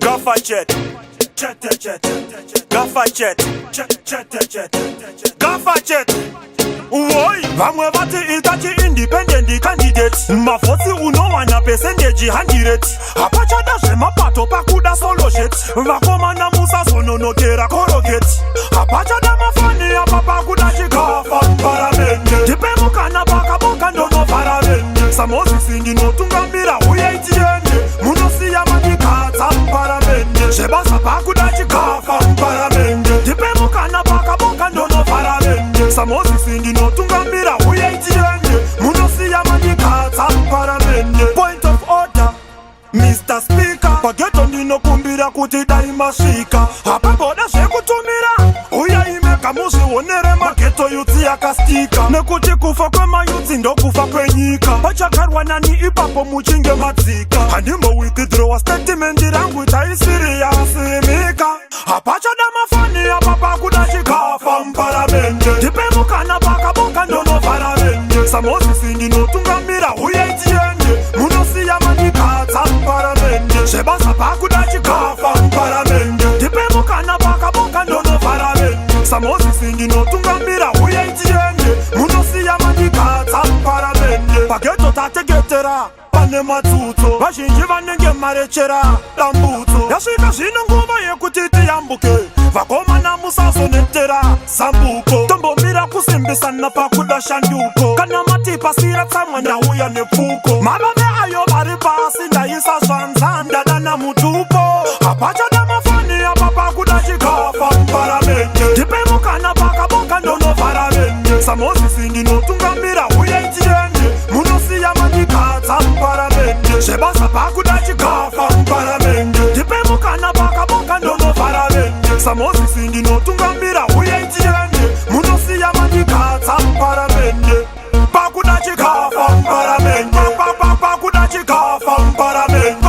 Gaffer jet, Gaffer jet, Gaffer jet. Woi, vamwe vati itachi independent candidate. Mafoti unowana percentage 100. Apachada mapato pakuda solo jet. Vakoma na musa sono notera korogate. Apachada mafani apapa kuda chikafa paramende. Dipemuka na baka boka ndono paramende. Samosi singi no tungambira uye itiende. Munosi ya majikata paramende. Shebasa pakuda chikafa paramende. Dipemuka na baka boka ndono paramende. Samosi singi no tungambira uye itiende. Munosi ya majikata paramende. Point of order, Mr. Speaker. Pageto nino kumbira kuti daimashika. Hapa boda shekutumira uya imeka mushi onere maketo yuti yakastika. Nekuti kufa kwema yuti ndo kufa kwenyika. Pachakarwa nani ipapo muchinge matzika. Handimo withdraw statement rangu taisiri ya simika. Apachada mafani apapa kuda chikafa mparamende. Dipemuka na baka boka ndono paramende. Samosi singi no tungambira uye itiende. Munosi ya majikata mparamende. Shebasa pakuda chikafa mparamende. Dipemuka na baka boka ndono paramende. Samosi singi no tungambira uye itiende. Munosi ya majikata mparamende. Pageto tategetera pane matuto. Vashinji vanenge marechera dambuto. Yashika zino nguva yekutiti yambuke. Vakoma na musaso netera sambuko. Tombo mira kusimbisana pakuda shanduko. Kana matipa sira tsamwa ndauya nefuko. Mabave ayo bari pasi ndaisa zvanzanda dana mutupo. Apachada mafani apapa kuda chikafa mparamende. Dipemuka na baka boka ndono paramende. Samosi singi no tungambira uye itiende. Munosi ya majikata mparamende. Shebasa pakuda chikafa mparamende. Dipemuka na baka boka ndono paramende. Samosi singi no tungambira uye itiende. Munosi ya majikata mparamende. Pakuda chikafa mparamende. Pakuda chikafa mparamende.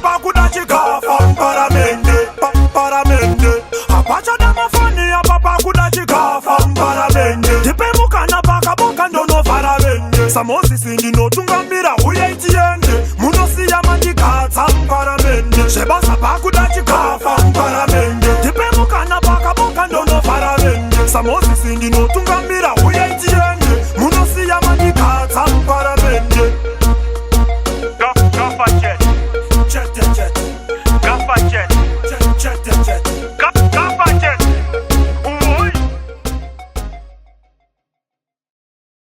Pakuda chikafa mparamende. Paramende. Apachada mafani apapa kuda chikafa mparamende. Dipemuka na baka boka ndono paramende. Samosi singi no tungambira uye itiende. Munosi ya majikata mparamende. Shebasa pakuda chikafa mparamende. Dipemuka na baka boka ndono paramende. Samosi singi no tungambira